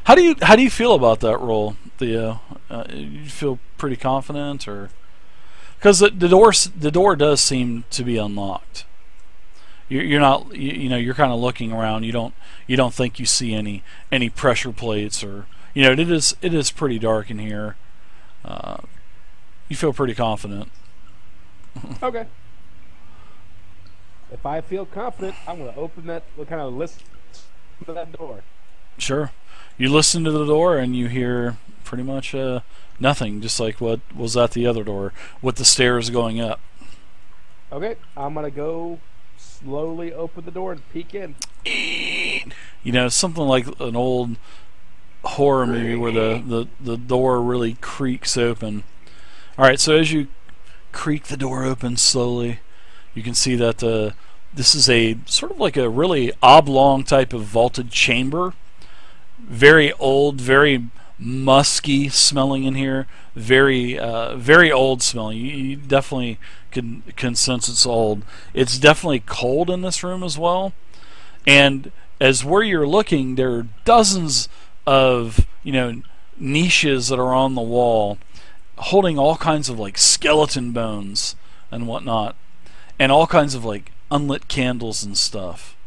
How do you feel about that roll, Theo? You feel pretty confident, or because the door does seem to be unlocked. You're not you're kind of looking around. You don't think you see any pressure plates, or it is pretty dark in here. You feel pretty confident. Okay. If I feel confident, I'm gonna open that. Kind of listen to that door. Sure. You listen to the door and you hear pretty much nothing, just like what was at the other door with the stairs going up. Okay, I'm gonna go slowly open the door and peek in. Something like an old horror movie where the door really creaks open. Alright, so as you creak the door open slowly, you can see that this is a sort of like a really oblong type of vaulted chamber. Very old, very musky smelling in here. Very old smelling. You definitely can sense it's old. It's definitely cold in this room as well. And as where you're looking, there are dozens of niches that are on the wall, holding all kinds of like skeleton bones and whatnot, and all kinds of like unlit candles and stuff.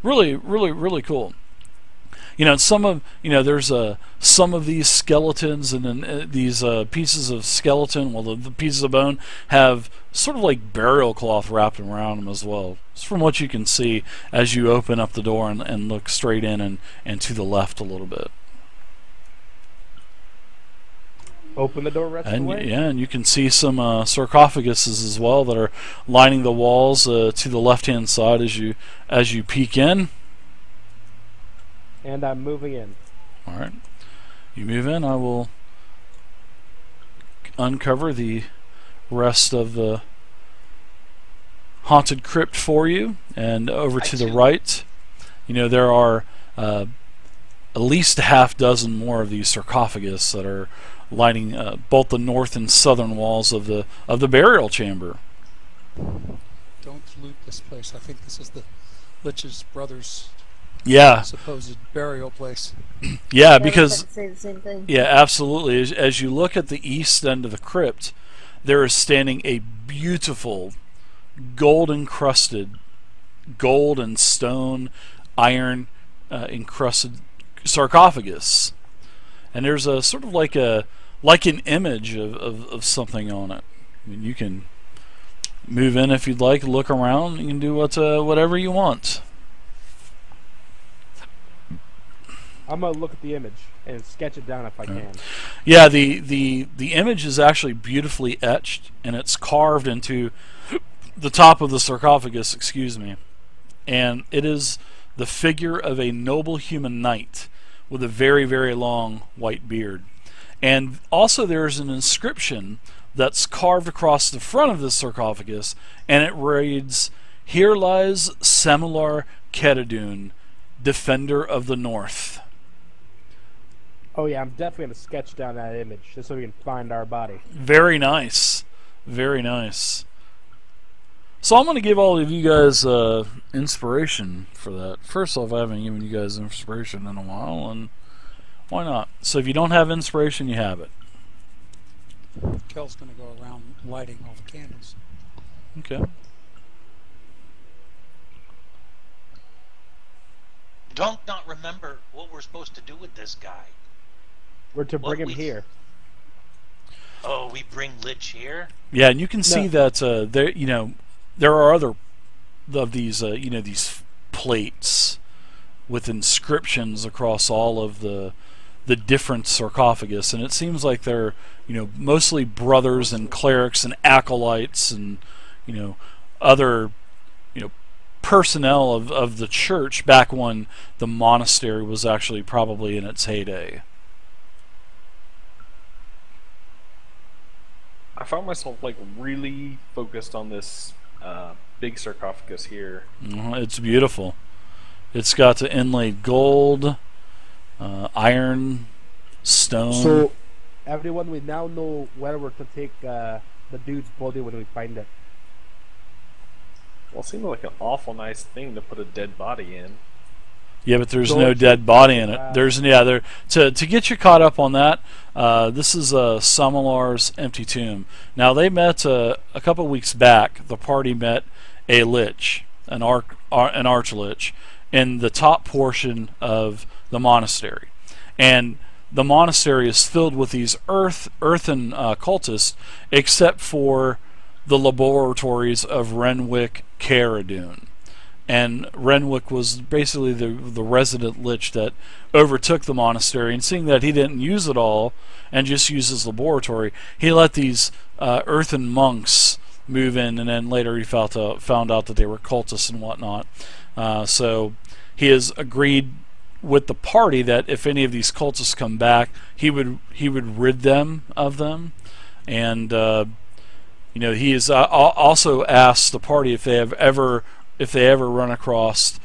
Really, really, really cool. Some of there's some of these skeletons and then these pieces of skeleton, well, the pieces of bone have sort of like burial cloth wrapped around them as well. It's from what you can see as you open up the door and look straight in and to the left a little bit. Open the door rest away. Yeah, and you can see some sarcophaguses as well that are lining the walls to the left-hand side as you peek in. And I'm moving in. All right, you move in. I will uncover the rest of the haunted crypt for you, and over to the right, there are at least a half dozen more of these sarcophagus that are lining both the north and southern walls of the burial chamber. Don't loot this place. I think this is the Lich's brother's supposed burial place. Yeah, because say the same thing. yeah, absolutely. As you look at the east end of the crypt, there is standing a beautiful gold encrusted, gold and stone, iron encrusted sarcophagus, and there's a sort of like an image of something on it. I mean, you can move in if you'd like, look around, you can do whatever you want. I'm gonna look at the image and sketch it down if I can. Yeah, the image is actually beautifully etched, and it's carved into the top of the sarcophagus, excuse me. And it is the figure of a noble human knight with a very, very long white beard. And also there's an inscription that's carved across the front of the sarcophagus, and it reads, "Here lies Samular Kedadun, defender of the North." Oh yeah, I'm definitely gonna sketch down that image just so we can find our body. Very nice. Very nice. So I'm going to give all of you guys inspiration for that. First off, I haven't given you guys inspiration in a while, and why not? So if you don't have inspiration, you have it. Kel's going to go around lighting all the candles. Okay. Don't not remember what we're supposed to do with this guy. We're to bring him here. Oh, we bring Lich here? Yeah, and you can see that there are other of these these plates with inscriptions across all of the different sarcophagus, and it seems like they're mostly brothers and clerics and acolytes and other personnel of the church back when the monastery was actually probably in its heyday. I found myself like really focused on this big sarcophagus here. It's beautiful. It's got the inlaid gold, iron, stone. So, everyone, we now know where we're to take the dude's body when we find it. Well, it seemed like an awful nice thing to put a dead body in. Yeah, but there's Don't no you- dead body in it. Wow. There's there to get you caught up on that. This is Samalar's empty tomb. Now they met a couple weeks back. The party met a lich, an archlich, in the top portion of the monastery, and the monastery is filled with these earthen cultists, except for the laboratories of Renwick Caradun. And Renwick was basically the resident lich that overtook the monastery, and seeing that he didn't use it all and just used his laboratory, he let these earthen monks move in, and then later he found out that they were cultists and whatnot. So he has agreed with the party that if any of these cultists come back, he would rid them of them. And he has also asked the party if they ever run across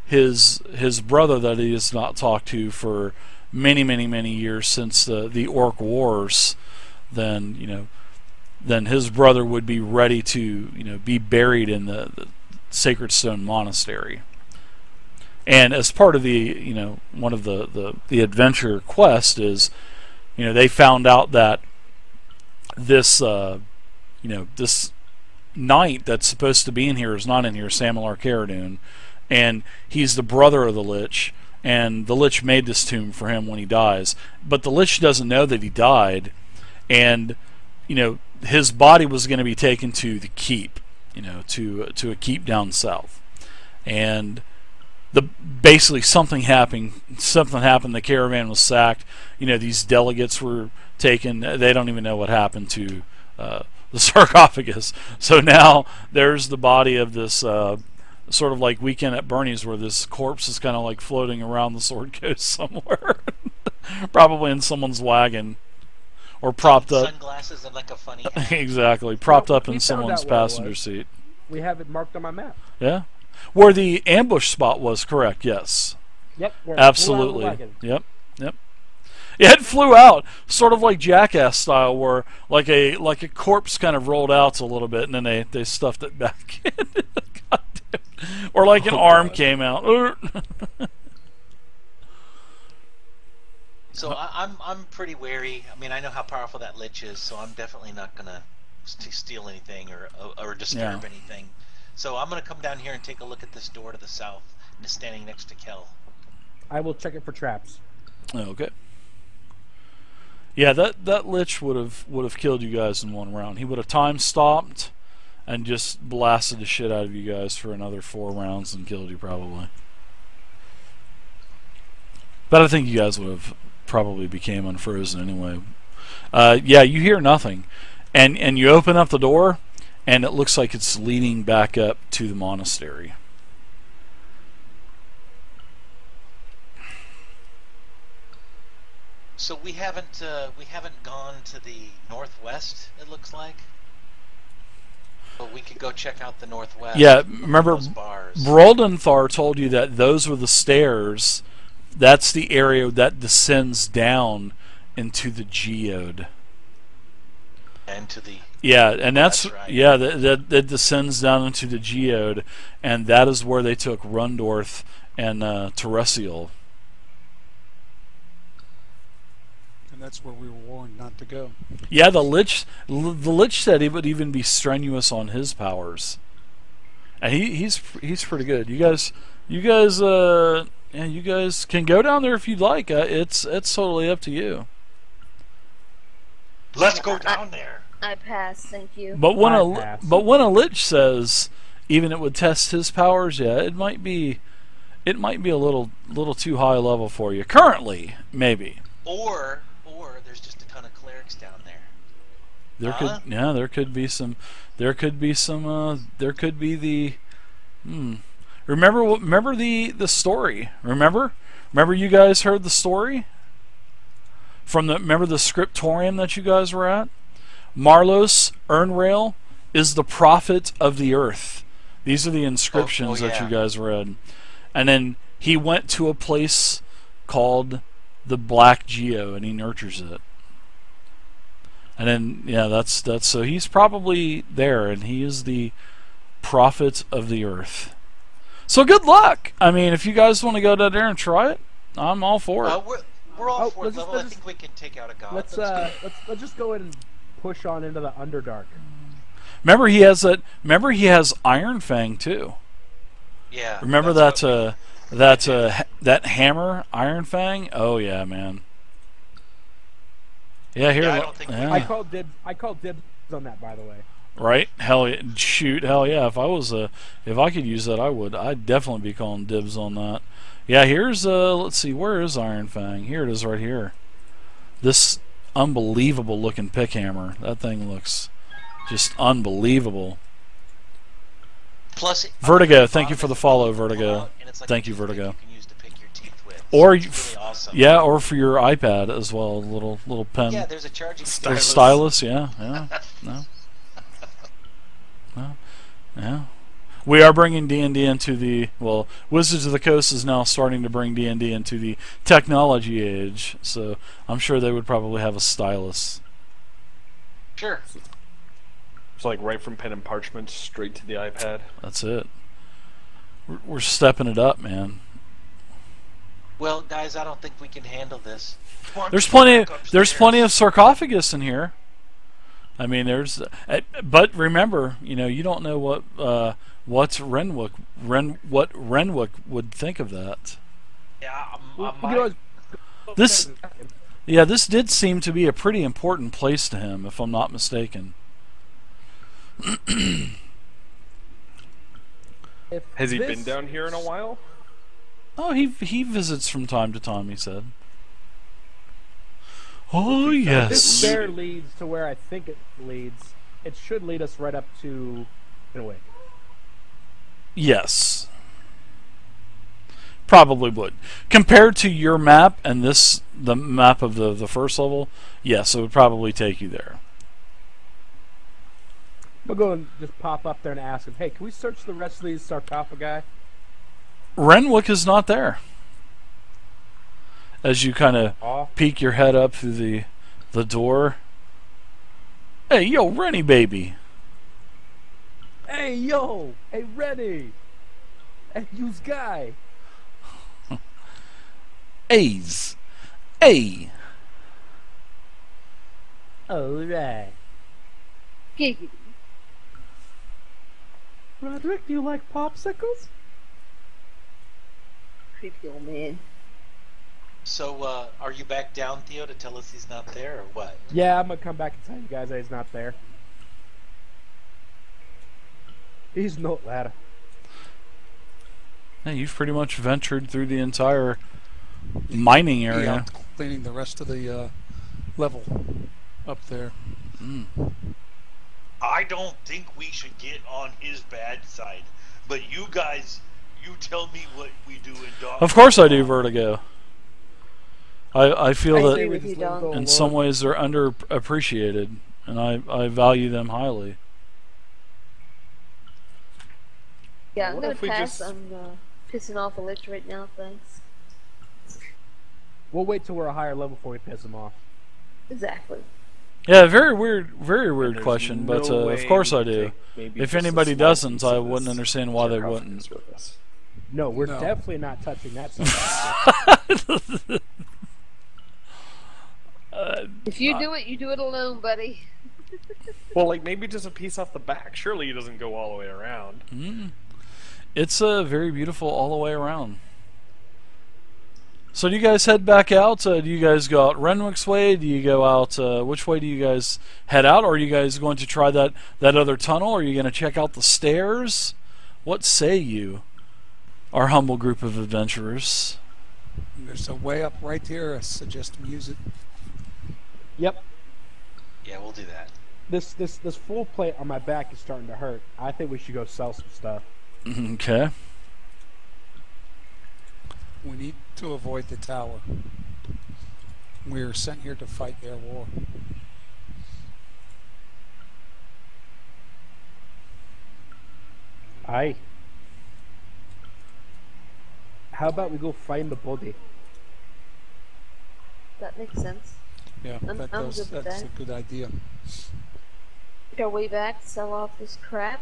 his brother that he has not talked to for many years since the Orc Wars, then his brother would be ready to be buried in the Sacred Stone Monastery. And as part of the one of the adventure quest is they found out that this this knight that's supposed to be in here is not in here, Samalar Caradun, and he's the brother of the Lich, and the Lich made this tomb for him when he dies. But the Lich doesn't know that he died, and his body was going to be taken to the keep, to a keep down south, and basically something happened. The caravan was sacked. These delegates were taken. They don't even know what happened to the sarcophagus. So now there's the body of this sort of like Weekend at Bernie's, where this corpse is kind of like floating around the Sword Coast somewhere, probably in someone's wagon, or propped up. Sunglasses and like a funny hat. Exactly, propped up we in found someone's out where it passenger was. seat. We have it marked on my map. Yeah, where the ambush spot was. Correct. Yes. Yep. where it flew out of the Absolutely. wagon. Yep. Yeah, it flew out, sort of like Jackass style, where like a corpse kind of rolled out a little bit, and then they stuffed it back in. God damn. Or like an arm came out. So I'm pretty wary. I mean, I know how powerful that Lich is, so I'm definitely not gonna steal anything or disturb anything. So I'm gonna come down here and take a look at this door to the south, and it's standing next to Kel. I will check it for traps. Okay. Yeah, that Lich would have killed you guys in one round. He would have time stopped and just blasted the shit out of you guys for another 4 rounds and killed you probably. But I think you guys would have probably became unfrozen anyway. Yeah, you hear nothing, and you open up the door, and it looks like it's leading back up to the monastery. So we haven't gone to the northwest. It looks like. But we could go check out the northwest. Yeah, remember, those bars. Broldenthar told you that those were the stairs. That's the area that descends down into the geode. And to the and that's right. Yeah, that descends down into the geode, and that is where they took Rundorth and Teresial. And that's where we were warned not to go. Yeah, the Lich said he would even be strenuous on his powers, and he's pretty good. You guys, you guys can go down there if you'd like. It's totally up to you. Let's go down there. I pass, thank you. But when Bypass. a Lich says even it would test his powers, yeah, it might be a little too high level for you currently, maybe. Or there's just a ton of clerics down there. There could be the remember the story. Remember you guys heard the story from remember the scriptorium that you guys were at? Marlos Ernrail is the prophet of the earth. These are the inscriptions that you guys read. And then he went to a place called the Black Geo, and he nurtures it. And then that's so he's probably there, and he is the prophet of the earth. So good luck. I mean, if you guys want to go down there and try it, I'm all for it. We're all for let's level. I think we can take out a god. Let's just go ahead and push on into the Underdark. Remember he has that. Remember he has Iron Fang too. Yeah. Remember that hammer, Iron Fang? Oh yeah, man. Yeah, here. Yeah, I don't think I called dibs on that, by the way. Right? Hell yeah! Shoot, hell yeah! If I could use that, I would. I'd definitely be calling dibs on that. Yeah, here's let's see, where is Iron Fang? Here it is, right here. This unbelievable looking pick hammer. That thing looks just unbelievable. Plus, Vertigo, thank you for the follow, Vertigo. Like thank you, Vertigo. You can use to pick your teeth with. Or really awesome. yeah, or for your iPad as well, little pen. Yeah, there's a charging stylus. Stylus, yeah. No. Yeah. We are bringing D&D into the, well, Wizards of the Coast is now starting to bring D&D into the technology age, so I'm sure they would probably have a stylus. Sure. It's like right from pen and parchment straight to the iPad. That's it. We're stepping it up, man. Well, guys, I don't think we can handle this. There's plenty of sarcophagus in here. I mean, but remember, you don't know what Renwick would think of that. Yeah, this did seem to be a pretty important place to him, if I'm not mistaken. Has he been down here in a while? Oh, he visits from time to time, he said. Oh, yes. This stair leads to where I think it leads. It should lead us right up to Renwick. Yes. Probably would. Compared to your map and the map of the first level, yes, it would probably take you there. We'll go and just pop up there and ask him, hey, can we search the rest of these sarcophagi? Renwick is not there. As you kind of peek your head up through the door. Hey, yo, Rennie, baby. Hey, yo. Hey, Rennie. Hey, you's guy. A's. A. Alright. Giggity. Roderick, do you like popsicles? Creepy old man. So, are you back down, Theo, to tell us he's not there, or what? Yeah, I'm gonna come back and tell you guys that he's not there. He's not there. Hey, you've pretty much ventured through the entire mining area. Yeah, cleaning the rest of the level up there. Mm. I don't think we should get on his bad side, but you guys, you tell me what we do in Dog. Of course I do, Vertigo. I feel that in some Lord. ways they're underappreciated, and I value them highly. Yeah, I'm What gonna if we pass. just- I'm pissing off a lich right now, thanks. We'll wait till we're a higher level before we piss him off. Exactly. Yeah, very weird There's question, but no of way course I we do. take maybe If just a anybody small doesn't, piece I of wouldn't this understand why they sarcophagus wouldn't. with us. No, we're No. definitely not touching that stuff. If you do it, you do it alone, buddy. Well, like maybe just a piece off the back. Surely he doesn't go all the way around. It's very beautiful all the way around. So do you guys head back out? Do you guys go out Renwick's way? Do you go out, which way do you guys head out? Or are you guys going to try that other tunnel? Are you going to check out the stairs? What say you, our humble group of adventurers? There's a way up right here. I suggest we use it. Yep. Yeah, we'll do that. This full plate on my back is starting to hurt. I think we should go sell some stuff. Okay. We need to avoid the tower. We're sent here to fight their war. Aye. How about we go find the body? That makes sense. Yeah, I'm good with that's that. a good idea. Make our way back, sell off this crap.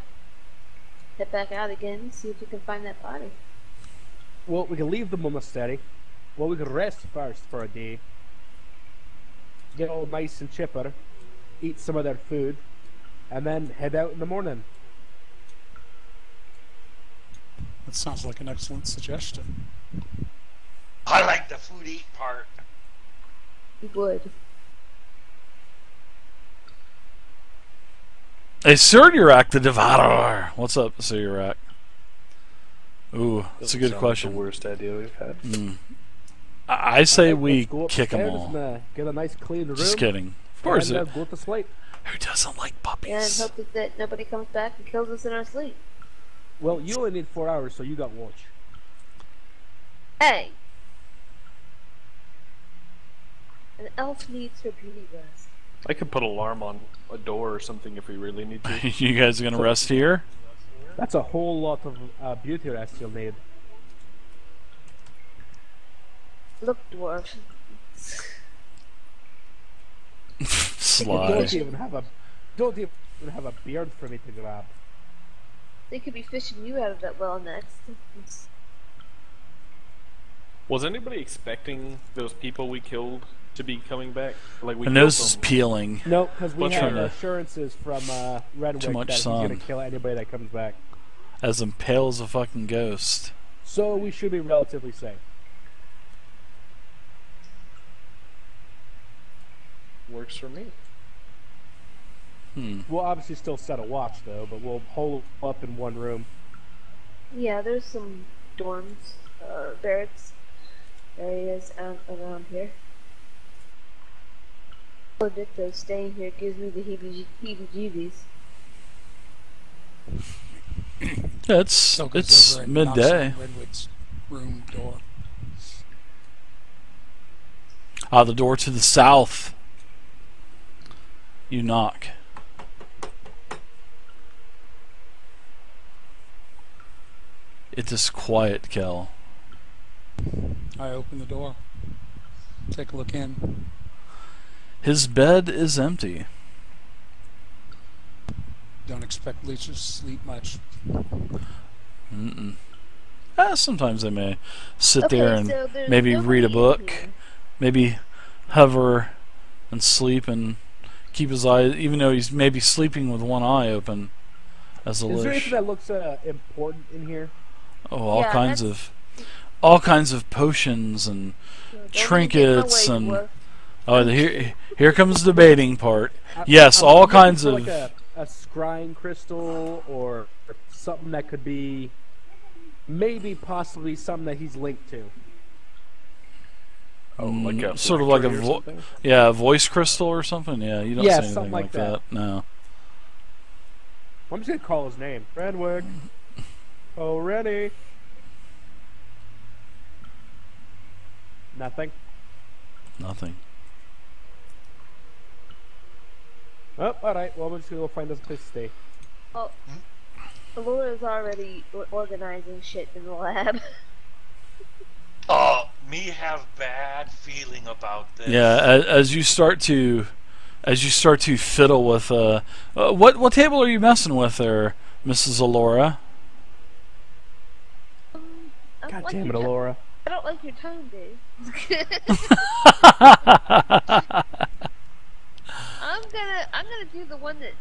head back out again and see if we can find that body. Well, we can leave the monastery. Well, we could rest first for a day. Get all nice and chipper. Eat some of their food. And then head out in the morning. That sounds like an excellent suggestion. I like the food eat part. We would. Hey, Sir Urak the Devourer. What's up, Sir Urak? Ooh, that's a good question. The worst idea we've had. I say Alright, we let's go kick them upstairs all. and, get a nice clean room. Just kidding. Of course and, it. go to sleep. Who doesn't like And puppies? hope that nobody comes back and kills us in our sleep. Well, you only need 4 hours, so you got watch. Hey! An elf needs her beauty rest. I could put an alarm on a door or something if we really need to. You guys are gonna rest here? That's a whole lot of beauty rest you'll need. Look, dwarf. Sly. Don't even have a beard for me to grab. They could be fishing you out of that well next. Was anybody expecting those people we killed to be coming back? Like we My killed nose is them. peeling. No, because we Bunch have of- assurances from Renwick Too much that he's sun. gonna kill anybody that comes back. As impale as a fucking ghost. So we should be relatively safe. Works for me. We'll obviously still set a watch though, but we'll hole up in one room. Yeah, there's some dorms, barracks areas around here. Dicto staying here gives me the heebie-jeebies. It's Toka's over and knocks midday. on Redwood's room door. Ah, the door to the south. You knock. It is quiet, Kel. I open the door. Take a look in. His bed is empty. Don't expect leeches to sleep much. Sometimes they may sit Okay, there and so there's maybe read a nobody in book, here. maybe hover and sleep and keep his eyes, even though he's maybe sleeping with one eye open as a Is there leash. anything that looks important in here? Oh, all Yeah, kinds of potions and So don't trinkets get in my way, and dwarf. here comes the debating part. I- Yes, I'm all looking kinds for, of like a scrying crystal or something that could be maybe possibly something that he's linked to. Oh, like a sort of like a phylactery or something? yeah, voice crystal or something. Yeah, you don't Yeah, say anything something like like that. that. No. I'm just gonna call his name. Renwick. Oh, Rennie. Nothing. Nothing. Oh, alright. Well, we're just gonna go find us a place to stay. Oh, Laura's already organizing shit in the lab. Oh, me have bad feeling about this. Yeah, as you start to fiddle with what table are you messing with there, Mrs. Alora? I don't God like damn it, your Alora. I don't like your tone, dude. I'm gonna do the one that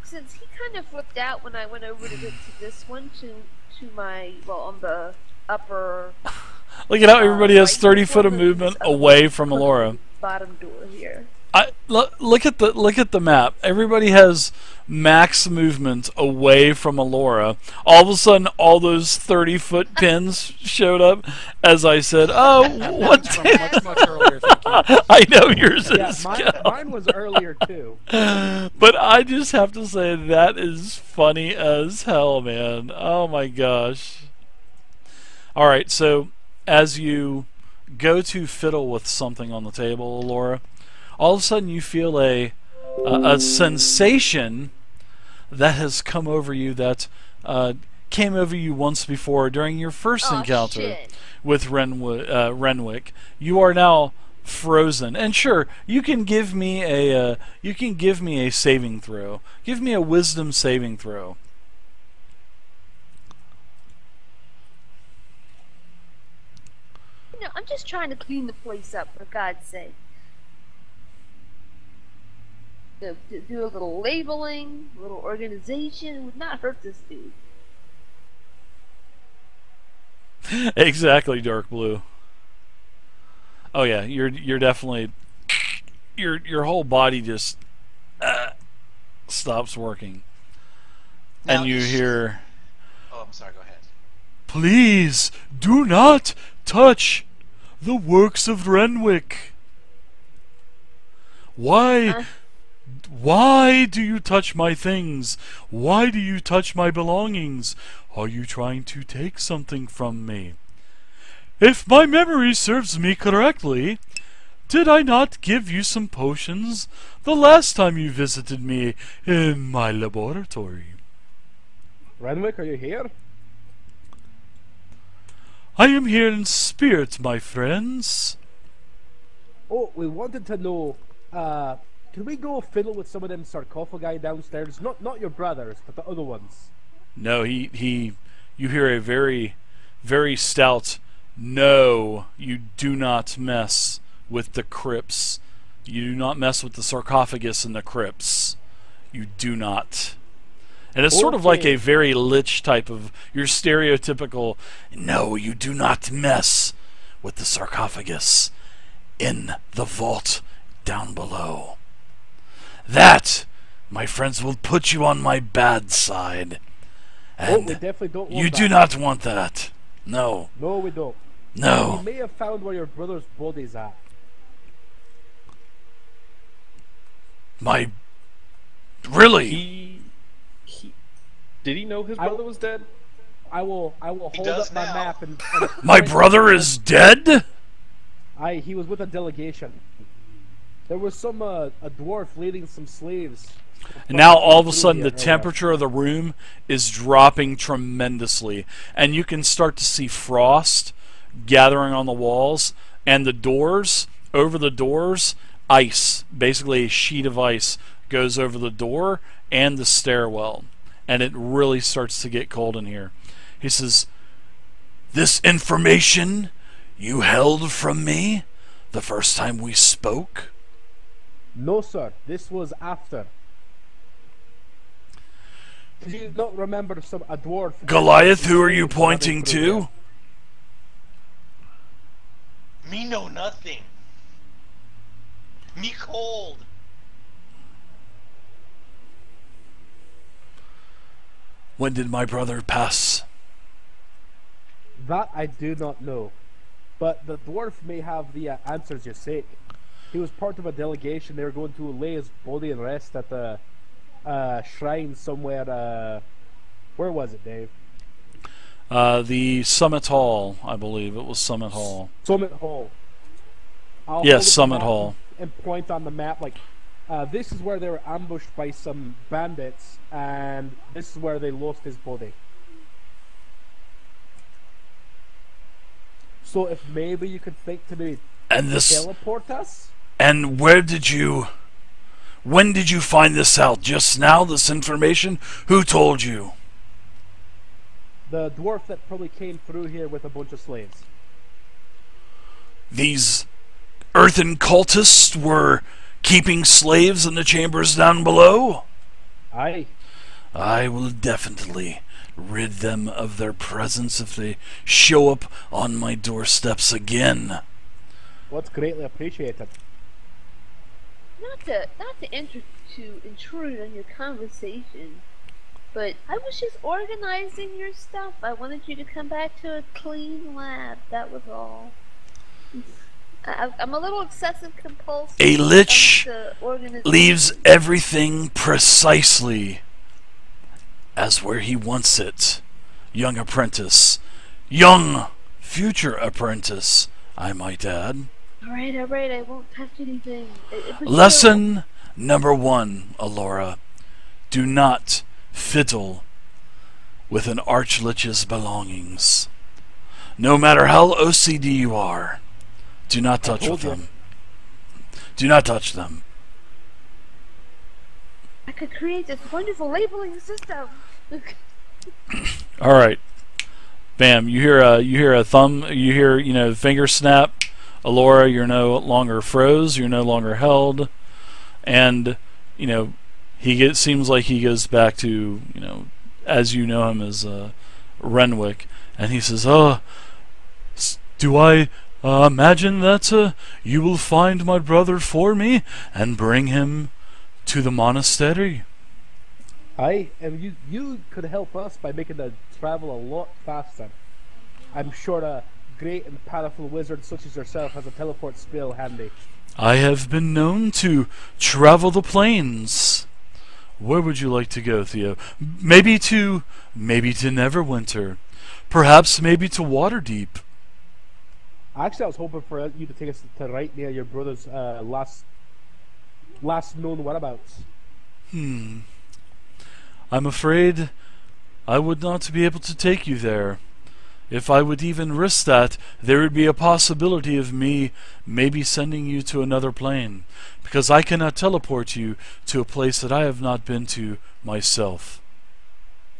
since he kind of flipped out when I went over to this one to my on the upper. Look at how everybody has right 30 before foot of the- movement this other away one, from close Alora. the bottom door here. Look at the map. Everybody has max movement away from Alora. All of a sudden, all those 30-foot pins showed up. As I said, "Oh, what?" From much earlier, thank you. I know yours Yeah, is. mine was earlier too. But I just have to say that is funny as hell, man. Oh my gosh. All right, so as you go to fiddle with something on the table, Laura, all of a sudden you feel a sensation that has come over you that came over you once before during your first Oh, encounter shit. with Renwick. You are now frozen, and sure, you can give me a saving throw. Give me a wisdom saving throw. know, I'm just trying to clean the place up, for God's sake. Do a little labeling, a little organization would not hurt this dude. Exactly, Dark Blue. Oh yeah, you're definitely your whole body just stops working, Now, and you hear, Oh, I'm sorry. Go ahead. "Please do not touch the works of Renwick. Why? Why do you touch my things? Why do you touch my belongings? Are you trying to take something from me? If my memory serves me correctly, did I not give you some potions the last time you visited me in my laboratory?" Renwick, are you here? "I am here in spirit, my friends." Oh, we wanted to know, can we go fiddle with some of them sarcophagi downstairs? Not your brothers, but the other ones. No, you hear a very, very stout, "No, you do not mess with the crypts. You do not mess with the sarcophagus in the crypts. You do not." And it's sort of like a very lich type of your stereotypical, "No, you do not mess with the sarcophagus in the vault down below. That, my friends, will put you on my bad side. And we definitely don't want you that. do not want that. No. No, we don't. No. We may have found where your brother's body's at. My... Really? He did he know his brother was dead? I will hold does up my now. map and My brother is dead? he was with a delegation. There was some a dwarf leading some slaves. And now all of a sudden the temperature of the room is dropping tremendously, and you can start to see frost gathering on the walls, and the doors, over the doors, ice, basically a sheet of ice goes over the door and the stairwell, and it really starts to get cold in here. He says, "This information you held from me the first time we spoke?" No, sir. This was after. Did you not remember a dwarf? Goliath, who are you pointing to? Me know nothing. Me cold. When did my brother pass? That I do not know. But the dwarf may have the answers you seek. He was part of a delegation. They were going to lay his body in rest at the shrine somewhere. Where was it, Dave? The Summit Hall, I believe. It was Summit Hall. Summit Hall. I'll hold Yes, up the Summit map Hall. And point on the map like, this is where they were ambushed by some bandits, and this is where they lost his body. So if maybe you could think to me, And this... teleport us? And when did you find this out? Just now, this information? Who told you? The dwarf that probably came through here with a bunch of slaves. These earthen cultists were keeping slaves in the chambers down below? Aye. I will definitely rid them of their presence if they show up on my doorsteps again. What's greatly appreciated. Not to intrude on your conversation, but I was just organizing your stuff. I wanted you to come back to a clean lab. That was all. I'm a little obsessive compulsive. A lich organization. leaves everything precisely as where he wants it. Young apprentice. Young future apprentice, I might add. Alright, I won't touch anything. Lesson number 1, Alora. Do not fiddle with an archlich's belongings. No matter how OCD you are, do not touch with them. Do not touch them. I could create this wonderful labeling system. Alright. bam! You hear a thumb. You hear finger snap. Alora, you're no longer froze. You're no longer held, and seems like he goes back to as you know him as Renwick, and he says, "Oh, do I imagine that you will find my brother for me and bring him to the monastery?" Aye, and you could help us by making the travel a lot faster. I'm sure a great and powerful wizard such as yourself has a teleport spell handy. I have been known to travel the plains. Where would you like to go, Theo? Maybe to Neverwinter. Perhaps maybe to Waterdeep. Actually, I was hoping for you to take us to right near your brother's last known whereabouts. I'm afraid I would not be able to take you there. If I would even risk that, there would be a possibility of me maybe sending you to another plane, because I cannot teleport you to a place that I have not been to myself.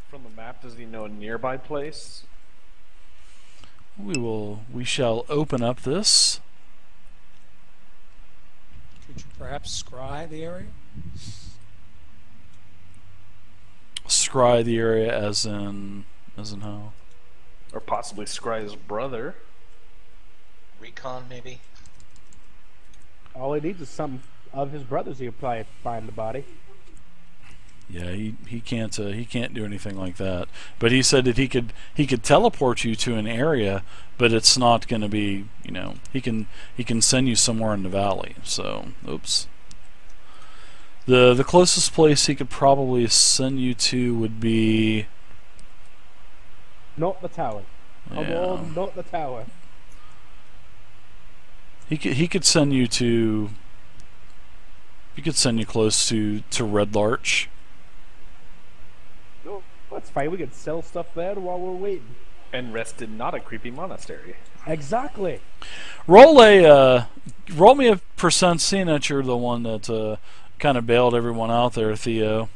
From the map, does he know a nearby place? We shall open up this. Could you perhaps scry the area? Scry the area as in how? Or possibly scry his brother. Recon, maybe? All he needs is some of his brothers. He'll probably find the body. Yeah, he can't do anything like that. But he said that he could teleport you to an area, but it's not going to be, he can send you somewhere in the valley. So, oops. The closest place he could probably send you to would be not the tower. Come on, not the tower. He could send you to. He could send you close to Red Larch. No, that's fine. We could sell stuff there while we're waiting. And rest in not a creepy monastery. Exactly. Roll me a percent, seeing that you're the one that kind of bailed everyone out there, Theo,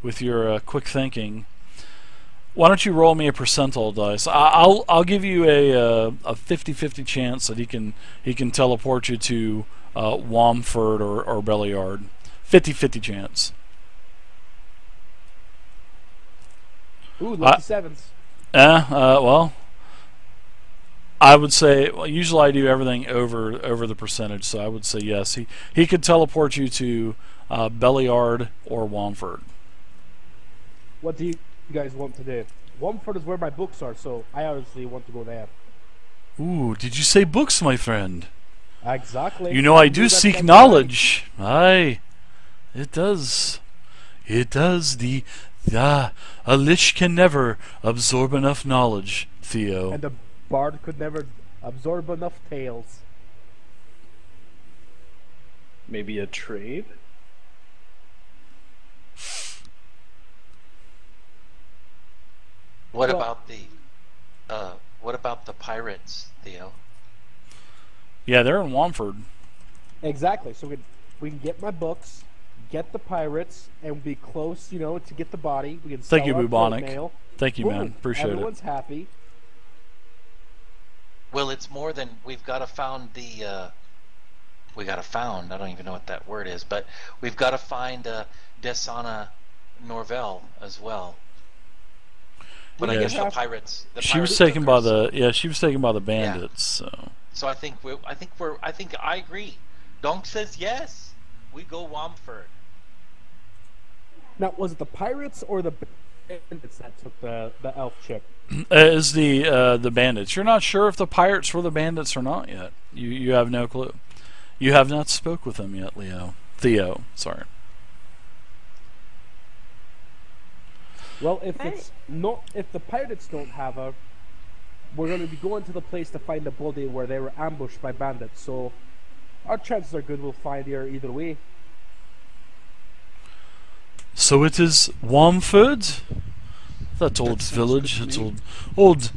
with your quick thinking. Why don't you roll me a percentile dice? I'll give you a 50-50 chance that he can teleport you to Womford or Belliard. 50-50 chance. Ooh, lucky sevens. Well, I would say usually I do everything over the percentage, so I would say yes. He could teleport you to Belliard or Womford. What do you guys want to do? Womford is where my books are, so I obviously want to go there. Ooh, did you say books, my friend? Exactly. I do seek knowledge. Aye, it does. It does. A lich can never absorb enough knowledge, Theo. And a bard could never absorb enough tales. Maybe a trade? What about the pirates, Theo? Yeah, they're in Womford. Exactly. So we can get my books, get the pirates, and be close, to get the body. We can Thank you, sell our Bubonic. mail. Thank you, Boom. man. Appreciate Everyone's happy. Well, it's more than we've got to found the. We got to found. I don't even know what that word is, but we've got to find Desana Norvell as well. But Yeah, I guess the pirates. She was took taken her, by so- she was taken by the bandits. Yeah. So I think I agree. Donk says yes. We go Womford. Now, was it the pirates or the bandits that took the elf chick? is the bandits. You're not sure if the pirates were the bandits or not yet. You have no clue. You have not spoke with them yet, Theo. Sorry. Well, if the pirates don't have her, we're going to be going to the place to find the body where they were ambushed by bandits. So our chances are good we'll find her either way. So it is Womford? That old village. It's old.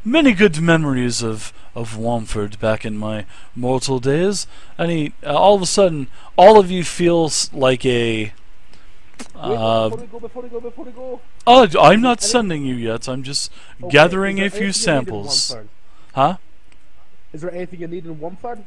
Many good memories of Womford back in my mortal days. And all of a sudden, all of you feels like a Before we go. Oh, I'm not sending you yet. I'm just gathering a few samples. Huh? Is there anything you need in Womford?